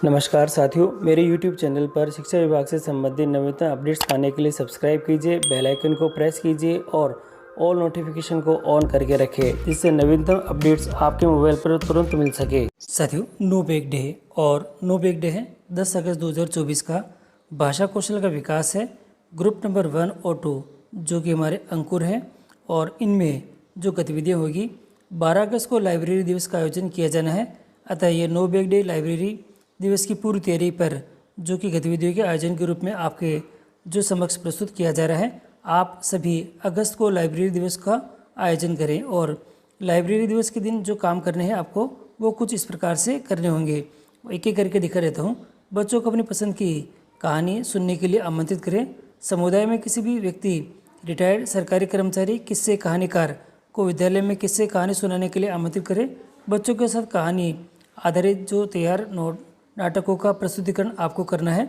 नमस्कार साथियों, मेरे YouTube चैनल पर शिक्षा विभाग से संबंधित नवीनतम अपडेट्स पाने के लिए सब्सक्राइब कीजिए, बेल आइकन को प्रेस कीजिए और ऑल नोटिफिकेशन को ऑन करके रखें, जिससे नवीनतम अपडेट्स आपके मोबाइल पर तुरंत मिल सके। साथियों, नो बैग डे है और नो बैग डे है 10 अगस्त 2024 का भाषा कौशल का विकास है ग्रुप नंबर 1 और 2 जो कि हमारे अंकुर हैं। और इनमें जो गतिविधियाँ होगी 12 अगस्त को लाइब्रेरी दिवस का आयोजन किया जाना है। अतः ये नो बैग डे लाइब्रेरी दिवस की पूर्व तैयारी पर जो कि गतिविधियों के आयोजन के रूप में आपके जो समक्ष प्रस्तुत किया जा रहा है। आप सभी अगस्त को लाइब्रेरी दिवस का आयोजन करें और लाइब्रेरी दिवस के दिन जो काम करने हैं आपको वो कुछ इस प्रकार से करने होंगे। एक एक करके दिखा रहता हूँ। बच्चों को अपनी पसंद की कहानी सुनने के लिए आमंत्रित करें। समुदाय में किसी भी व्यक्ति, रिटायर्ड सरकारी कर्मचारी, किस्से कहानीकार को विद्यालय में किस्से कहानी सुनाने के लिए आमंत्रित करें। बच्चों के साथ कहानी आधारित जो तैयार नाटकों का प्रस्तुतिकरण आपको करना है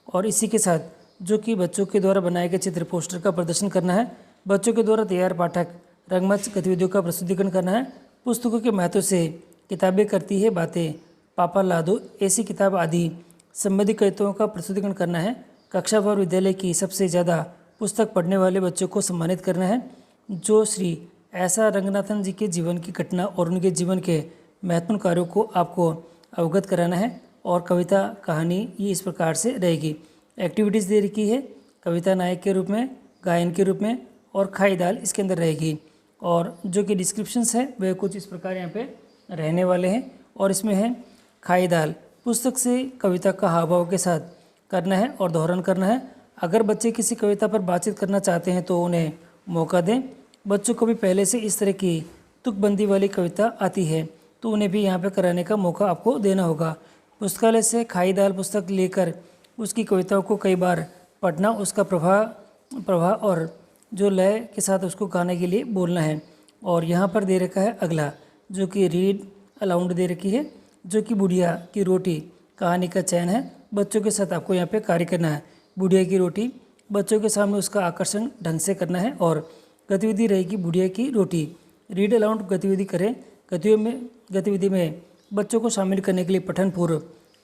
और इसी के साथ जो कि बच्चों के द्वारा बनाए गए चित्र पोस्टर का प्रदर्शन करना है। बच्चों के द्वारा तैयार पाठक रंगमंच गतिविधियों का प्रस्तुतिकरण करना है। पुस्तकों के महत्व से किताबें करती है बातें, पापा ला दो, ऐसी किताब आदि संबंधित कविताओं का प्रस्तुतिकरण करना है। कक्षा भर विद्यालय की सबसे ज़्यादा पुस्तक पढ़ने वाले बच्चों को सम्मानित करना है। जो श्री ऐसा रंगनाथन जी के जीवन की घटना और उनके जीवन के महत्वपूर्ण कार्यों को आपको अवगत कराना है। और कविता कहानी ये इस प्रकार से रहेगी। एक्टिविटीज़ दे रखी है, कविता नायक के रूप में, गायन के रूप में और खाई दाल इसके अंदर रहेगी। और जो कि डिस्क्रिप्शंस है वह कुछ इस प्रकार यहाँ पे रहने वाले हैं। और इसमें है खाई दाल, पुस्तक से कविता का हाव भाव के साथ करना है और दोहरान करना है। अगर बच्चे किसी कविता पर बातचीत करना चाहते हैं तो उन्हें मौका दें। बच्चों को भी पहले से इस तरह की तुकबंदी वाली कविता आती है तो उन्हें भी यहाँ पे कराने का मौका आपको देना होगा। पुस्तकालय से खाई दाल पुस्तक लेकर उसकी कविताओं को कई बार पढ़ना, उसका प्रभाव और जो लय के साथ उसको गाने के लिए बोलना है। और यहाँ पर दे रखा है अगला जो कि रीड अलाउंड दे रखी है, जो कि बुढ़िया की रोटी कहानी का चयन है। बच्चों के साथ आपको यहाँ पे कार्य करना है। बुढ़िया की रोटी, बच्चों के सामने उसका आकर्षण ढंग से करना है और गतिविधि रहेगी बुढ़िया की रोटी। रीड अलाउंड गतिविधि करें। गतिविधि में बच्चों को शामिल करने के लिए पठन पूर्व,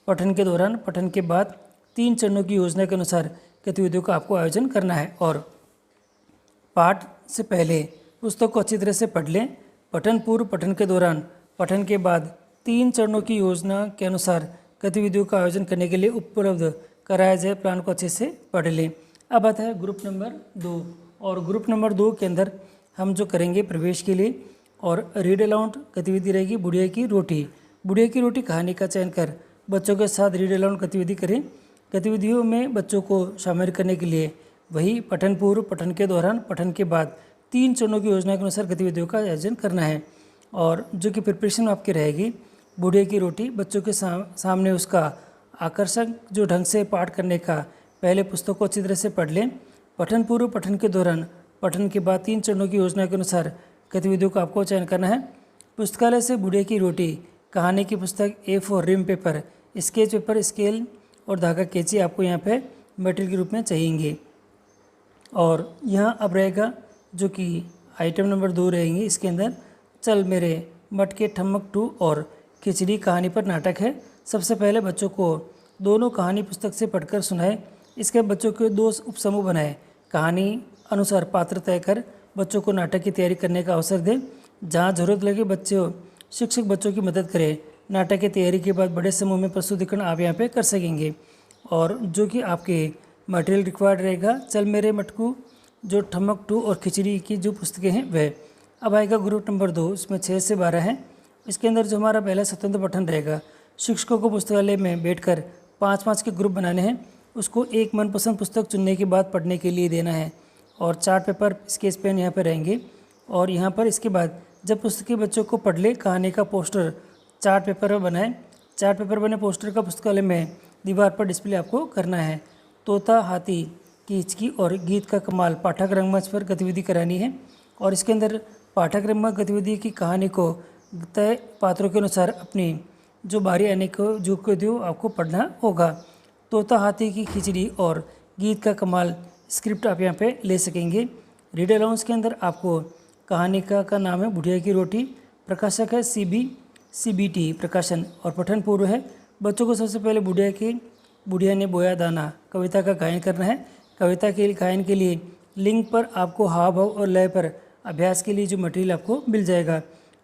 पठन के दौरान, पठन के बाद 3 चरणों की योजना के अनुसार गतिविधियों का आपको आयोजन करना है। और पाठ से पहले पुस्तक को अच्छी तरह से पढ़ लें। पठन पूर्व, पठन के दौरान, पठन के बाद 3 चरणों की योजना के अनुसार गतिविधियों का आयोजन करने के लिए उपलब्ध कराया जाए प्लान को अच्छे से पढ़ लें। अब आता है ग्रुप नंबर 2 और ग्रुप नंबर 2 के अंदर हम जो करेंगे प्रवेश के लिए और रीड अलाउंड गतिविधि रहेगी बुढ़िया की रोटी। बुढ़िया की रोटी कहानी का चयन कर बच्चों के साथ रीड अलाउंड गतिविधि करें। गतिविधियों में बच्चों को शामिल करने के लिए वही पठन पूर्व, पठन के दौरान, पठन के बाद 3 चरणों की योजना के अनुसार गतिविधियों का आयोजन करना है। और जो कि प्रिपरेशन आपकी रहेगी बुढ़िया की रोटी, बच्चों के सामने उसका आकर्षक जो ढंग से पाठ करने का, पहले पुस्तक को अच्छी तरह से पढ़ लें। पठन पूर्व, पठन के दौरान, पठन के बाद 3 चरणों की योजना के अनुसार गतिविधियों का आपको चयन करना है। पुस्तकालय से बुढ़िया की रोटी कहानी की पुस्तक A4 ream paper, sketch paper, scale और धागा कैंची आपको यहाँ पे मटेरियल के रूप में चाहिएंगे। और यहाँ अब रहेगा जो कि आइटम नंबर 2 रहेंगे। इसके अंदर चल मेरे मटके ठमक 2 और खिचड़ी कहानी पर नाटक है। सबसे पहले बच्चों को दोनों कहानी पुस्तक से पढ़कर सुनाए। इसके बच्चों के 2 उपसमूह बनाए। कहानी अनुसार पात्र तय कर बच्चों को नाटक की तैयारी करने का अवसर दें। जहाँ जरूरत लगे शिक्षक बच्चों की मदद करें। नाटक की तैयारी के बाद बड़े समूह में प्रस्तुतिकरण आप यहाँ पे कर सकेंगे। और जो कि आपके मटेरियल रिक्वायर्ड रहेगा चल मेरे मटकू, जो ठमक 2 और खिचड़ी की जो पुस्तकें हैं वह। अब आएगा ग्रुप नंबर 2, इसमें 6 से 12 है। इसके अंदर जो हमारा पहला स्वतंत्र पठन रहेगा, शिक्षकों को पुस्तकालय में बैठकर 5-5 के ग्रुप बनाने हैं। उसको एक मनपसंद पुस्तक चुनने के बाद पढ़ने के लिए देना है। और चार्ट पेपर, स्केच पेन यहाँ पर रहेंगे। और यहाँ पर इसके बाद जब पुस्तकें बच्चों को पढ़ ले, कहानी का पोस्टर चार्ट पेपर पर बनाए। चार्ट पेपर बने पोस्टर का पुस्तकालय में दीवार पर डिस्प्ले आपको करना है। तोता हाथी की हिचकी और गीत का कमाल पाठक रंगमंच पर गतिविधि करानी है। और इसके अंदर पाठक रंगमंच गतिविधि की कहानी को तय पात्रों के अनुसार अपनी जो बारी आने को जो आपको पढ़ना होगा। तोता हाथी की खिचड़ी और गीत का कमाल स्क्रिप्ट आप यहाँ पे ले सकेंगे। रीड अलाउंस के अंदर आपको कहानी का नाम है बुढ़िया की रोटी, प्रकाशक है CBT प्रकाशन और पठन पूर्व है बच्चों को सबसे पहले बुढ़िया ने बोया दाना कविता का गायन करना है। कविता के गायन के लिए लिंक पर आपको हाव भाव और लय पर अभ्यास के लिए जो मटेरियल आपको मिल जाएगा।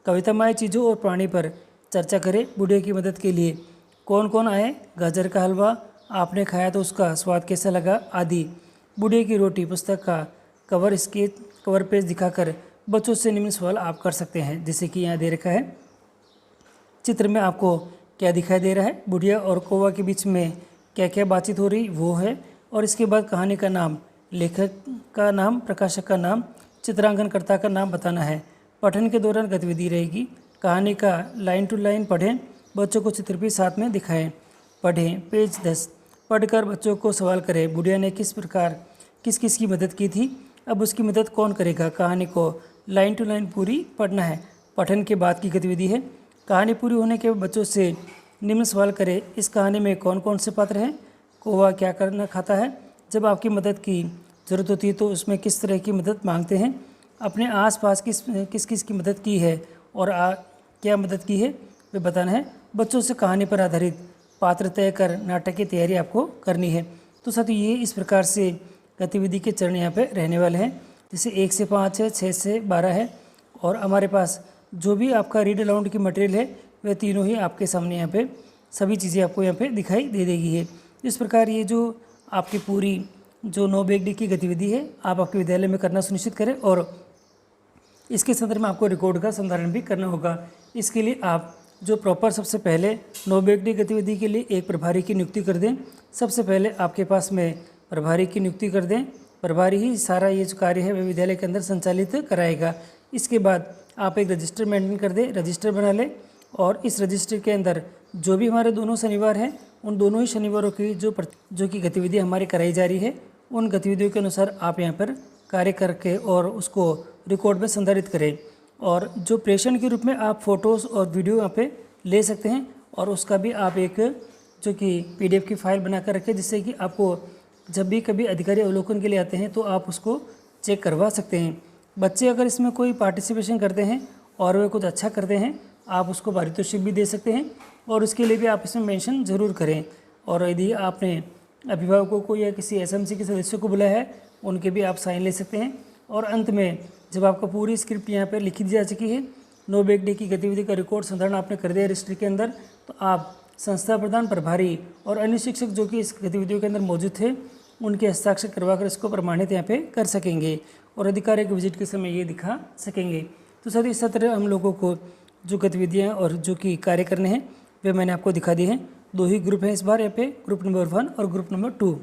कवितामय चीज़ों और प्राणी पर चर्चा करें। बुढ़िया की मदद के लिए कौन कौन आए, गाजर का हलवा आपने खाया तो उसका स्वाद कैसा लगा आदि। बुढ़िया की रोटी पुस्तक का कवर पेज दिखाकर बच्चों से निम्न सवाल आप कर सकते हैं, जैसे कि यहाँ दे रखा है। चित्र में आपको क्या दिखाई दे रहा है, बुढ़िया और कौवा के बीच में क्या क्या बातचीत हो रही वो है। और इसके बाद कहानी का नाम, लेखक का नाम, प्रकाशक का नाम, चित्रांकनकर्ता का नाम बताना है। पठन के दौरान गतिविधि रहेगी। कहानी का लाइन टू लाइन पढ़ें, बच्चों को चित्र भी साथ में दिखाएं। पढ़ें पेज 10। पढ़कर बच्चों को सवाल करें, बुढ़िया ने किस किस की मदद की थी, अब उसकी मदद कौन करेगा। कहानी को लाइन टू लाइन पूरी पढ़ना है। पठन के बाद की गतिविधि है, कहानी पूरी होने के बाद बच्चों से निम्न सवाल करें, इस कहानी में कौन कौन से पात्र हैं, कौवा क्या करना खाता है, जब आपकी मदद की ज़रूरत होती है तो उसमें किस तरह की मदद मांगते हैं, अपने आसपास किस की मदद की है और क्या मदद की है वे बताना है। बच्चों से कहानी पर आधारित पात्र तय कर नाटक की तैयारी आपको करनी है। तो साथियों ये इस प्रकार से गतिविधि के चरण यहाँ पे रहने वाले हैं, जैसे 1 से 5 है, 6 से 12 है और हमारे पास जो भी आपका रीड अलाउंड की मटेरियल है वह तीनों ही आपके सामने यहाँ पे सभी चीज़ें आपको यहाँ पे दिखाई दे देगी है। इस प्रकार ये जो आपकी पूरी जो 9 बैग डे की गतिविधि है आप आपके विद्यालय में करना सुनिश्चित करें और इसके संदर्भ में आपको रिकॉर्ड का संधारण भी करना होगा। इसके लिए आप जो प्रॉपर सबसे पहले 9 बैग डे गतिविधि के लिए एक प्रभारी की नियुक्ति कर दें। सबसे पहले आपके पास में प्रभारी की नियुक्ति कर दें। प्रभारी ही सारा ये जो कार्य है वह विद्यालय के अंदर संचालित कराएगा। इसके बाद आप एक रजिस्टर मेंटेन कर दें, रजिस्टर बना लें और इस रजिस्टर के अंदर जो भी हमारे दोनों शनिवार हैं उन दोनों ही शनिवारों की जो कि गतिविधियाँ हमारी कराई जा रही है उन गतिविधियों के अनुसार आप यहाँ पर कार्य करके और उसको रिकॉर्ड में संधारित करें। और जो प्रेषण के रूप में आप फ़ोटोज़ और वीडियो यहाँ पे ले सकते हैं और उसका भी आप एक जो कि PDF की फाइल बना कर रखें, जिससे कि आपको जब भी कभी अधिकारी अवलोकन के लिए आते हैं तो आप उसको चेक करवा सकते हैं। बच्चे अगर इसमें कोई पार्टिसिपेशन करते हैं और वे कुछ अच्छा करते हैं आप उसको पारितोषिक भी दे सकते हैं और उसके लिए भी आप इसमें मेंशन ज़रूर करें। और यदि आपने अभिभावकों को या किसी SMC के सदस्यों को बुलाया है उनके भी आप साइन ले सकते हैं। और अंत में जब आपका पूरी स्क्रिप्ट यहाँ पर लिखी जा चुकी है, 9 बैग डे की गतिविधि का रिकॉर्ड संधारण आपने कर दिया रजिस्टर के अंदर, तो आप संस्था प्रधान, प्रभारी और अन्य शिक्षक जो कि इस गतिविधियों के अंदर मौजूद थे उनके हस्ताक्षर करवाकर इसको प्रमाणित यहाँ पे कर सकेंगे और अधिकारी के विजिट के समय ये दिखा सकेंगे। तो सर इस तरह हम लोगों को जो गतिविधियाँ और जो कि कार्य करने हैं वे मैंने आपको दिखा दिए हैं। 2 ही ग्रुप हैं इस बार यहाँ पे, ग्रुप नंबर 1 और ग्रुप नंबर 2।